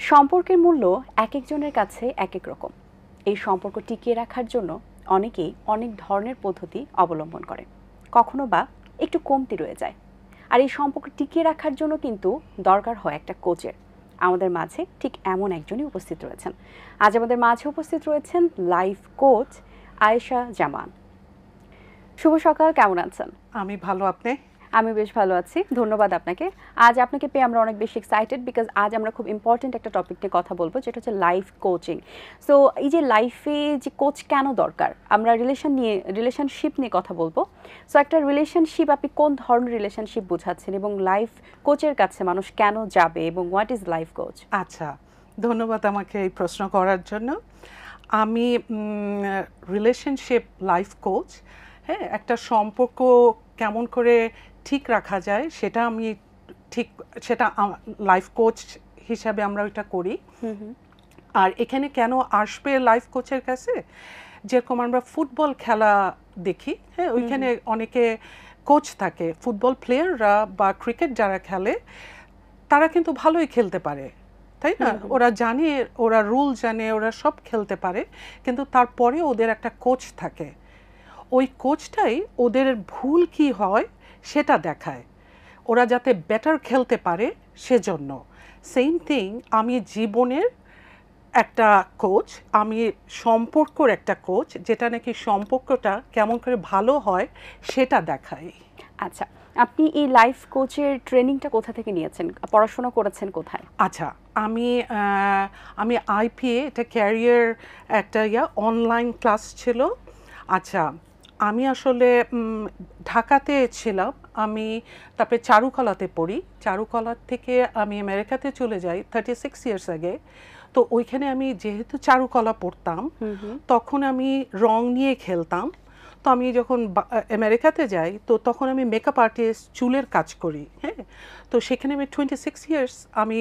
সম্পর্কের মূল্য এক একজনের কাছে এক এক রকম। এই সম্পর্ক টিকিয়ে রাখার জন্য অনেকেই অনেক ধরনের পদ্ধতি অবলম্বন করে, কখনো বা একটু কমতি রয়ে যায়। আর এই সম্পর্ক টিকিয়ে রাখার জন্য কিন্তু দরকার হয় একটা কোচের। আমাদের মাঝে ঠিক এমন একজনই উপস্থিত রয়েছেন। আজ আমাদের মাঝে উপস্থিত রয়েছেন লাইফ কোচ আয়েশা জামান। শুভ সকাল, কেমন আছেন? আমি ভালো, আপনি? আমি বেশ ভালো আছি, ধন্যবাদ আপনাকে। আজ আপনাকে পেয়ে আমরা অনেক বেশি এক্সাইটেড, বিকজ আজ আমরা খুব ইম্পর্টেন্ট একটা টপিক নিয়ে কথা বলবো, যেটা হচ্ছে লাইফ কোচিং। সো এই যে লাইফে যে কোচ কেন দরকার, আমরা রিলেশনশিপ নিয়ে কথা বলবো। সো একটা রিলেশনশিপ, আপনি কোন ধরনের রিলেশনশিপ বোঝাচ্ছেন, এবং লাইফ কোচের কাছে মানুষ কেন যাবে, এবং হোয়াট ইজ লাইফ কোচ? আচ্ছা, ধন্যবাদ আমাকে এই প্রশ্ন করার জন্য। আমি রিলেশনশিপ লাইফ কোচ। হ্যাঁ, একটা সম্পর্ক কেমন করে ঠিক রাখা যায় সেটা লাইফ কোচ হিসাবে আমরা ওইটা করি। আর এখানে কেন আসবে লাইফ কোচের কাছে, যেরকম আমরা ফুটবল খেলা দেখি, হ্যাঁ, ওইখানে অনেকে কোচ থাকে। ফুটবল প্লেয়াররা বা ক্রিকেট যারা খেলে তারা কিন্তু ভালোই খেলতে পারে, তাই না? ওরা জানে, ওরা রুল জানে, ওরা সব খেলতে পারে, কিন্তু তারপরে ওদের একটা কোচ থাকে। ওই কোচটাই ওদের ভুল কি হয় সেটা দেখায়, ওরা যাতে বেটার খেলতে পারে সেজন্য। সেম থিং, আমি জীবনের একটা কোচ, আমি সম্পর্কর একটা কোচ, যেটা নাকি সম্পর্কটা কেমন করে ভালো হয় সেটা দেখায়। আচ্ছা, আপনি এই লাইফ কোচের ট্রেনিংটা কোথা থেকে নিয়েছেন, পড়াশোনা করেছেন কোথায়? আচ্ছা, আমি আইপিএ, এটা ক্যারিয়ার একটা অনলাইন ক্লাস ছিল। আচ্ছা, আমি আসলে ঢাকাতে ছিলাম, আমি তারপরে চারুকলাতে পড়ি। চারুকলার থেকে আমি আমেরিকাতে চলে যাই 36 ইয়ার্স আগে। তো ওইখানে আমি যেহেতু চারুকলা পড়তাম, তখন আমি রং নিয়ে খেলতাম। তো আমি যখন আমেরিকাতে যাই, তো তখন আমি মেকআপ আর্টিস্ট, চুলের কাজ করি। হ্যাঁ, তো সেখানে আমি 26 ইয়ার্স আমি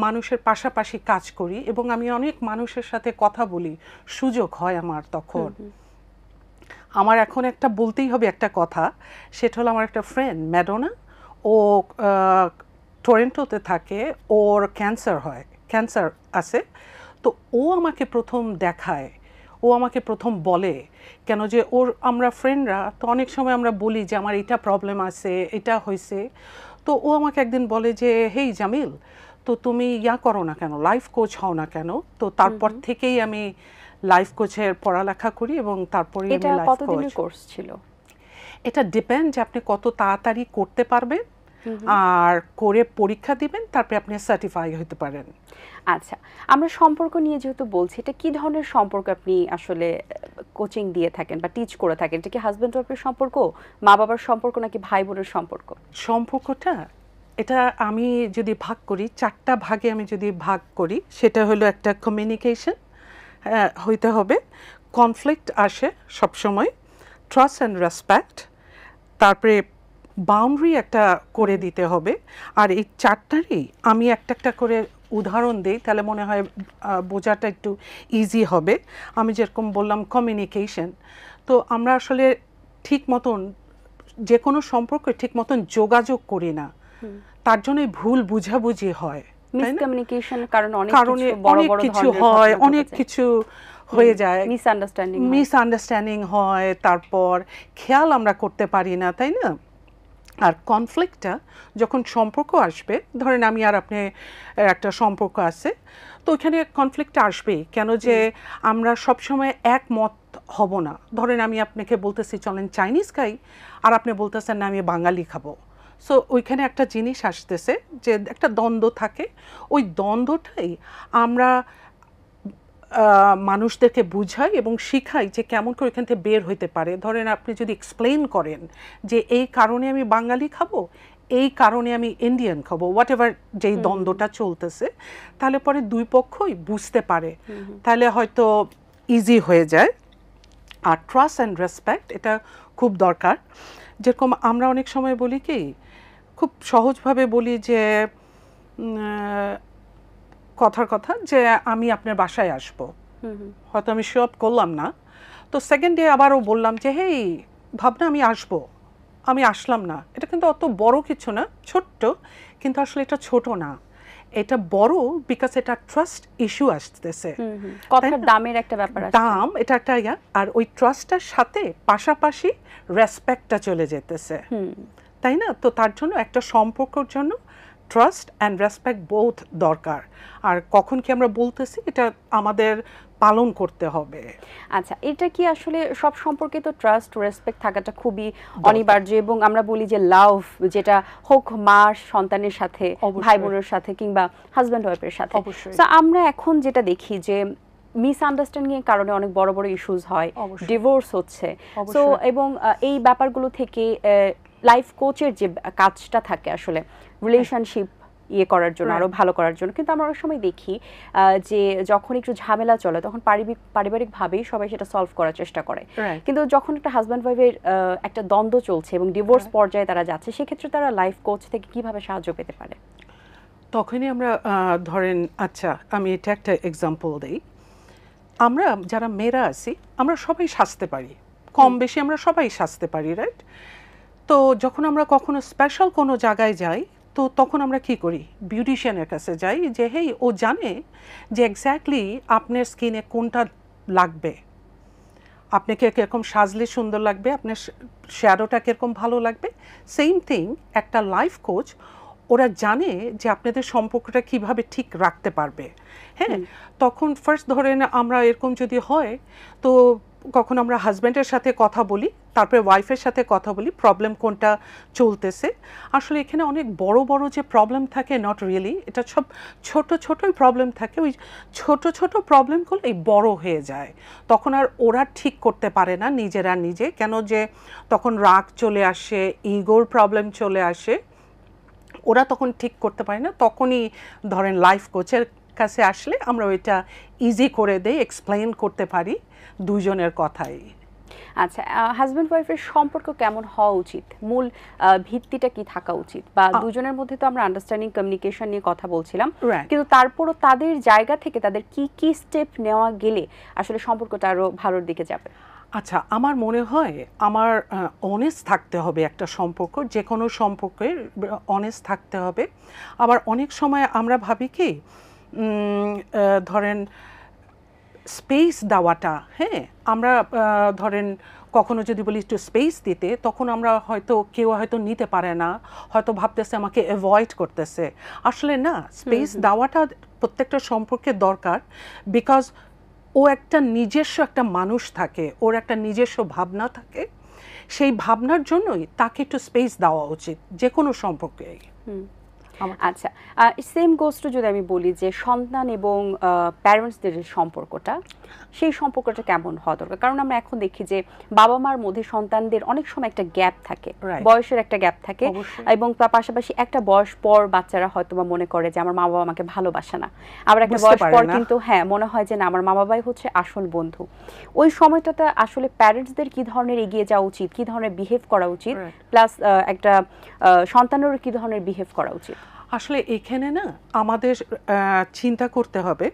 মানুষের পাশাপাশি কাজ করি, এবং আমি অনেক মানুষের সাথে কথা বলি, সুযোগ হয় আমার তখন। আমার এখন একটা বলতেই হবে একটা কথা, সেটা হলো আমার একটা ফ্রেন্ড ম্যাডোনা, ও টরন্টোতে থাকে, ওর ক্যান্সার আছে। তো ও আমাকে প্রথম দেখায়, ও আমাকে প্রথম বলে, কেন যে আমরা ফ্রেন্ডরা তো অনেক সময় আমরা বলি যে আমার এটা প্রবলেম আছে, এটা হয়েছে। তো ও আমাকে একদিন বলে যে, হেই জামিল, তো তুমি করো না কেন, লাইফ কোচ হও না কেন? তো তারপর থেকেই আমি লাইফ কোচের পড়ালেখা করি, এবং তারপরে এটা কতদিনের কোর্স ছিল? এটা ডিপেন্ড যে আপনি কত তাড়াতাড়ি করতে পারবেন, আর করে পরীক্ষা দিবেন, তারপরে আপনি সার্টিফাই হতে পারেন। আচ্ছা, আমরা সম্পর্ক নিয়ে যেহেতু বলছি, এটা কি ধরনের সম্পর্ক আপনি আসলে কোচিং দিয়ে থাকেন বা টিচ করে থাকেন? এটা কি হাজব্যান্ড ওয়াইফের সম্পর্ক, মা বাবার সম্পর্ক, নাকি ভাই বোনের সম্পর্ক? সম্পর্কটা এটা আমি যদি ভাগ করি, 4টা ভাগে আমি যদি ভাগ করি, সেটা হলো একটা কমিউনিকেশন হইতে হবে, কনফ্লিক্ট আসে সবসময়, ট্রাস্ট অ্যান্ড রেসপেক্ট, তারপরে বাউন্ডারি একটা করে দিতে হবে। আর এই 4টারই আমি একটা করে উদাহরণ দিই, তাহলে মনে হয় বোঝাটা একটু ইজি হবে। আমি যেরকম বললাম কমিউনিকেশন, তো আমরা আসলে ঠিক মতন যে কোনো সম্পর্কে ঠিক মতন যোগাযোগ করি না, তার জন্যই ভুল বুঝাবুঝি হয়, মিসকমিউনিকেশন, কারণ অনেক কিছু হয়, অনেক কিছু হয়ে যায়, মিসআন্ডারস্ট্যান্ডিং হয়, তারপর খেয়াল আমরা করতে পারি না, তাই না? আর কনফ্লিক্টটা যখন সম্পর্ক আসবে, ধরেন আমি আর আপনি একটা সম্পর্ক আছে, তো ওইখানে কনফ্লিক্ট আসবেই, কেন যে আমরা সবসময় একমত হব না। ধরেন আমি আপনাকে বলতেছি চলেন চাইনিজ খাই, আর আপনি বলতেছেন না আমি বাঙালি খাবো। সো ওইখানে একটা জিনিস আসতেছে যে একটা দ্বন্দ্ব থাকে, ওই দ্বন্দ্বটাই আমরা মানুষদেরকে বুঝাই এবং শিখাই যে কেমন করে এখান থেকে বের হইতে পারে। ধরেন আপনি যদি এক্সপ্লেন করেন যে এই কারণে আমি বাঙালি খাবো, এই কারণে আমি ইন্ডিয়ান খাবো, হোয়াট এভার যেই দ্বন্দ্বটা চলতেছে, তাহলে পরে দুই পক্ষই বুঝতে পারে, তাহলে হয়তো ইজি হয়ে যায়। আর ট্রাস্ট অ্যান্ড রেসপেক্ট এটা খুব দরকার। যেরকম আমরা অনেক সময় বলি কি, খুব সহজভাবে বলি যে কথার কথা যে আমি আপনার বাসায় আসবো, হয়তো আমি শো আপ করলাম না, তো সেকেন্ড ডে আবারও বললাম যে হেই ভাবনা আমি আসবো, আমি আসলাম না, এটা কিন্তু অত বড় কিছু না, ছোট্ট, কিন্তু আসলে এটা ছোট না, এটা বড় বিকজ এটা ট্রাস্ট ইস্যু আসতেছে, কথার দামের একটা ব্যাপার আছে, দাম এটা একটা ইয়া, আর ওই ট্রাস্টটার সাথে পাশাপাশি রেসপেক্টটা চলে যেতেছে, তাই না? তো তার জন্য একটা সম্পর্কের জন্য ট্রাস্ট অ্যান্ড রেসপেক্ট বোথ দরকার। আর কখন কি আমরা বলতেছি এটা আমাদের পালন করতে হবে। আচ্ছা, এটা কি আসলে সব সম্পর্কে তো ট্রাস্ট রেসপেক্ট থাকাটা খুবই অনিবার্য, এবং আমরা বলি যে লাভ, যেটা হোক মা সন্তানের সাথে, ভাই বোনের সাথে, কিংবা হাজব্যান্ড ওয়াইফের সাথে, তো আমরা এখন যেটা দেখি যে মিসআন্ডারস্ট্যান্ডিং এর কারণে অনেক বড় বড় ইস্যুস হয়, ডিভোর্স হচ্ছে, তো এবং এই ব্যাপারগুলো থেকে লাইফ কোচের যে কাজটা থাকে আসলে রিলেশনশিপ ইয়ে করার জন্য, আরো ভালো করার জন্য, কিন্তু আমরা অনেক সময় দেখি যে যখন একটু ঝামেলা চলে তখন পারিবারিকভাবেই সবাই সেটা সলভ করার চেষ্টা করে, কিন্তু যখন একটা হাজব্যান্ড ওয়াইফের একটা দ্বন্দ্ব চলছে এবং ডিভোর্স পর্যায়ে তারা যাচ্ছে, সেক্ষেত্রে তারা লাইফ কোচ থেকে কিভাবে সাহায্য পেতে পারে? তখনই আমরা ধরেন, আচ্ছা আমি এটা একটা এক্সাম্পল দিই, আমরা যারা মেয়েরা আছি আমরা সবাই সাজতে পারি, কম বেশি আমরা সবাই সাজতে পারি, রাইট? তো যখন আমরা কখনো স্পেশাল কোনো জায়গায় যাই, তো তখন আমরা কি করি, বিউটিশিয়ানের কাছে যাই, যে হেই ও জানে যে এক্স্যাক্টলি আপনার স্কিনে কোনটা লাগবে, আপনাকে কীরকম সাজলে সুন্দর লাগবে, আপনার শ্যাডোটা কীরকম ভালো লাগবে। সেম থিং একটা লাইফ কোচ, ওরা জানে যে আপনাদের সম্পর্কটা কিভাবে ঠিক রাখতে পারবে। হ্যাঁ, তখন ফার্স্ট ধরেন আমরা এরকম যদি হয়, তো কখন আমরা হাজব্যান্ডের সাথে কথা বলি, তারপরে ওয়াইফের সাথে কথা বলি, প্রবলেম কোনটা চলতেছে। আসলে এখানে অনেক বড় বড় যে প্রবলেম থাকে, নট রিয়েলি, এটা সব ছোট ছোটই প্রবলেম থাকে, ওই ছোট ছোট প্রবলেমগুলো এই বড় হয়ে যায়, তখন আর ওরা ঠিক করতে পারে না নিজেরা নিজে, কেন যে তখন রাগ চলে আসে, ইগোর প্রবলেম চলে আসে, ওরা তখন ঠিক করতে পারে না, তখনই ধরেন লাইফ কোচের কাছে আসলে আমরা ওইটা ইজি করে দেই, এক্সপ্লেইন করতে পারি দুজনের কথাই। আচ্ছা, হাজব্যান্ড ওয়াইফের সম্পর্ক কেমন হওয়া উচিত, মূল ভিত্তিটা কি থাকা উচিত, বা দুজনের মধ্যে তো আমরা আন্ডারস্ট্যান্ডিং কমিউনিকেশন নিয়ে কথা বলছিলাম, কিন্তু তারপরও তাদের জায়গা থেকে তাদের কি কি স্টেপ নেওয়া গেলে আসলে সম্পর্কটা আরো ভালোর দিকে যাবে? আচ্ছা, আমার মনে হয় আমার অনেস্ট থাকতে হবে, একটা সম্পর্ক, যে কোনো সম্পর্কে অনেস্ট থাকতে হবে। আবার অনেক সময় আমরা ভাবি কি, ধরেন স্পেস দেওয়াটা, হ্যাঁ, আমরা ধরেন কখনো যদি বলি একটু স্পেস দিতে, তখন আমরা হয়তো কেউ হয়তো নিতে পারে না, হয়তো ভাবতেছে আমাকে অ্যাভয়েড করতেছে। আসলে না, স্পেস দেওয়াটা প্রত্যেকটা সম্পর্কে দরকার, বিকজ ও একটা নিজস্ব একটা মানুষ থাকে, ওর একটা নিজস্ব ভাবনা থাকে, সেই ভাবনার জন্যই তাকে একটু স্পেস দেওয়া উচিত যে কোনো সম্পর্কে। আচ্ছা, সেম গোস টু যদি আমি বলি যে সন্তান এবং প্যারেন্টসদের যে সম্পর্কটা, সেই সম্পর্কটা কেমন হওয়া দরকার? কারণ আমরা এখন দেখি যে বাবা মার মধ্যে সন্তানদের অনেক সময় একটা গ্যাপ থাকে, বয়সের একটা গ্যাপ থাকে, এবং তার পাশাপাশি একটা বয়স পর বাচ্চারা হয়তো বা মনে করে যে আমার মা বাবা আমাকে ভালোবাসে না, আবার একটা বয়স পর কিন্তু হ্যাঁ মনে হয় যে না, আমার মা বাবাই হচ্ছে আসল বন্ধু। ওই সময়টাতে আসলে প্যারেন্টসদের কি ধরনের এগিয়ে যাওয়া উচিত, কি ধরনের বিহেভ করা উচিত, প্লাস একটা সন্তানেরও কি ধরনের বিহেভ করা উচিত? আসলে এখানে না আমাদের চিন্তা করতে হবে,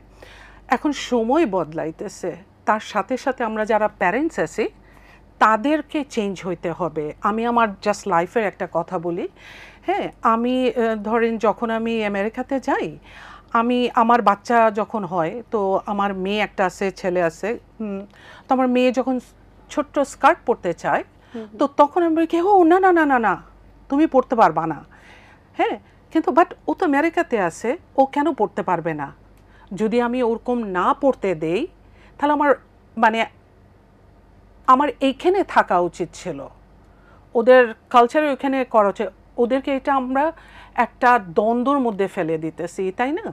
এখন সময় বদলাইতেছে, তার সাথে সাথে আমরা যারা প্যারেন্টস আছি তাদেরকে চেঞ্জ হইতে হবে। আমি আমার জাস্ট লাইফের একটা কথা বলি, হ্যাঁ, আমি ধরেন যখন আমি আমেরিকাতে যাই, আমি আমার বাচ্চা যখন হয়, তো আমার মেয়ে একটা আছে, ছেলে আছে, তো আমার মেয়ে যখন ছোট্ট স্কার্ট পরতে চায়, তো তখন আমি বলি ও না না না না না, তুমি পরতে পারবা না, হ্যাঁ, কিন্তু বাট ও তো আমেরিকাতে আছে, ও কেন পড়তে পারবে না? যদি আমি ওরকম না পড়তে দেই, তাহলে আমার এইখানে থাকা উচিত ছিল, ওদের কালচারে ওইখানে করা উচিত, ওদেরকে এটা আমরা একটা দ্বন্দ্বর মধ্যে ফেলে দিতেছি, তাই না?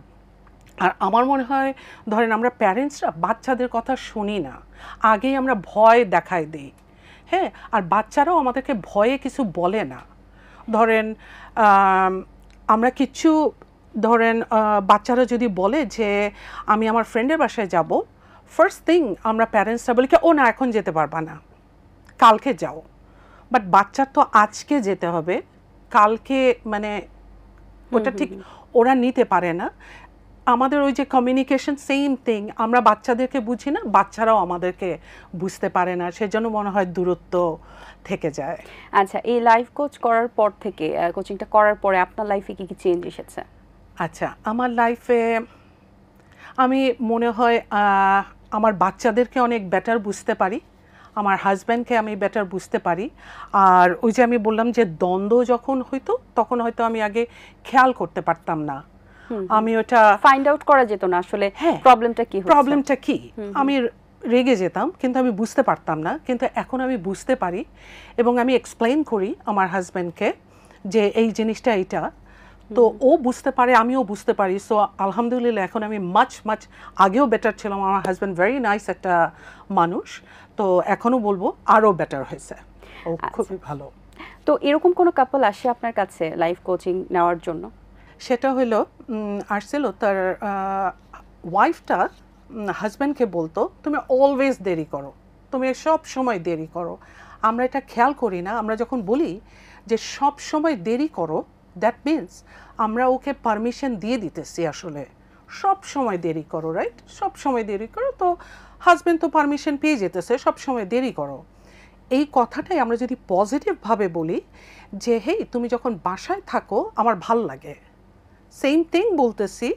আর আমার মনে হয় ধরেন আমরা প্যারেন্টসরা বাচ্চাদের কথা শুনি না, আগেই আমরা ভয় দেখাই দিই, হ্যাঁ, আর বাচ্চারাও আমাদেরকে ভয়ে কিছু বলে না। ধরেন আমরা কিছু ধরেন বাচ্চারা যদি বলে যে আমি আমার ফ্রেন্ডের বাসায় যাব, ফার্স্ট থিং আমরা প্যারেন্টসরা বলি কি ও না এখন যেতে পারবা না, কালকে যাও। বাট বাচ্চার তো আজকে যেতে হবে, কালকে ওটা ঠিক ওরা নিতে পারে না। আমাদের ওই যে কমিউনিকেশন সেম থিং, আমরা বাচ্চাদেরকে বুঝি না, বাচ্চারাও আমাদেরকে বুঝতে পারে না, সেজন্য মনে হয় দূরত্ব থেকে যায়। আচ্ছা, এই লাইফ কোচ করার পর থেকে, কোচিংটা করার পরে আপনার লাইফে কি কি চেঞ্জ এসেছে? আচ্ছা, আমার লাইফে আমি মনে হয় আমার বাচ্চাদেরকে অনেক বেটার বুঝতে পারি, আমার হাজব্যান্ডকে আমি বেটার বুঝতে পারি। আর ওই যে আমি বললাম যে দ্বন্দ্ব যখন হইতো তখন হয়তো আমি আগে খেয়াল করতে পারতাম না, আমি ওটা ফাইন্ড আউট করা যেত না আসলে প্রবলেমটা কি হচ্ছে। প্রবলেমটা কি, আমি রেগে যেতাম কিন্তু আমি বুঝতে পারতাম না, কিন্তু এখন আমি বুঝতে পারি এবং আমি এক্সপ্লেইন করি আমার হাজব্যান্ডকে যে এই জিনিসটা এইটা, তো ও বুঝতে পারে, আমিও বুঝতে পারি। সো আলহামদুলিল্লাহ এখন আমি মাচ আগেও বেটার ছিলাম, আমার হাজব্যান্ড ভেরি নাইস একটা মানুষ, তো এখনও বলবো আরও বেটার হয়েছে, ও খুবই ভালো। তো এরকম কোনো কাপল আসে আপনার কাছে লাইফ কোচিং নেওয়ার জন্য? সেটা হলো আসছিল তার ওয়াইফটা হাজব্যান্ডকে বলতো তুমি অলওয়েজ দেরি করো, তুমি সব সময় দেরি করো। আমরা এটা খেয়াল করি না, আমরা যখন বলি যে সব সময় দেরি করো, দ্যাট মিনস আমরা ওকে পারমিশন দিয়ে দিতেছি আসলে সব সময় দেরি করো, রাইট? সব সময় দেরি করো, তো হাজব্যান্ড তো পারমিশন পেয়ে যেতেছে সব সময় দেরি করো। এই কথাটাই আমরা যদি পজিটিভভাবে বলি যে হেই তুমি যখন বাসায় থাকো আমার ভাল লাগে, সেম থিং বলতেছি,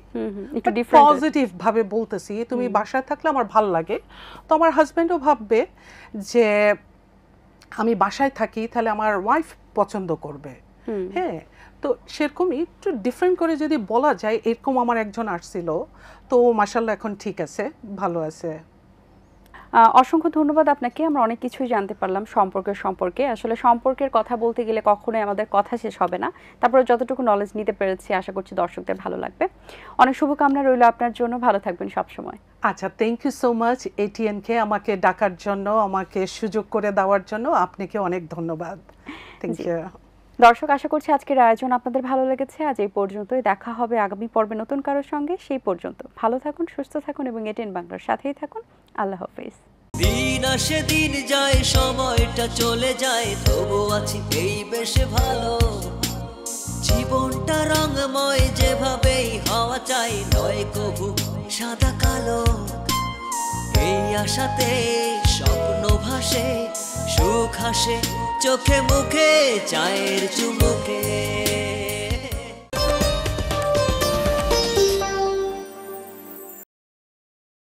পজিটিভ ভাবে বলতেছি, তুমি বাসায় থাকলে আমার ভাল লাগে, তো আমার হাজব্যান্ডও ভাববে যে আমি বাসায় থাকি তাহলে আমার ওয়াইফ পছন্দ করবে। হ্যাঁ, তো সেরকমই একটু ডিফারেন্ট করে যদি বলা যায়, এরকম আমার একজন আসছিল, তো মাশাআল্লাহ এখন ঠিক আছে, ভালো আছে। অসংখ্য ধন্যবাদ আপনাকে, আমরা অনেক কিছুই জানতে পারলাম সম্পর্কে। আসলে সম্পর্কের কথা বলতে গেলে কখনোই আমাদের কথা শেষ হবে না, তারপরে যতটুকু নলেজ নিতে পেরেছি আশা করছি দর্শকদের ভালো লাগবে। অনেক শুভকামনা রইল আপনার জন্য, ভালো থাকবেন সবসময়। আচ্ছা, থ্যাংক ইউ সো মাচ এটিএনকে আমাকে ডাকার জন্য, আমাকে সুযোগ করে দেওয়ার জন্য আপনাকে অনেক ধন্যবাদ। Thank you. দর্শক, আশা করছি আজকের আয়োজন আপনাদের ভালো লেগেছে। আজ এই পর্যন্তই, দেখা হবে আগামী পর্বে নতুন কারোর সঙ্গে। সেই পর্যন্ত ভালো থাকুন, সুস্থ থাকুন এবং এটিএন বাংলার সাথেই থাকুন। আল্লাহ হাফেজ। দিন আসে দিন যায়, সময়টা চলে যায়, তবু আছি এই বেশ ভালো। জীবনটা রঙময়, যেভাবেই হওয়া চাই, নয় কবু সাদা কালো। এই আশাতে স্বপ্ন ভাসে, সুখ হাসে চোখে মুখে, চায়ের চুমুকে।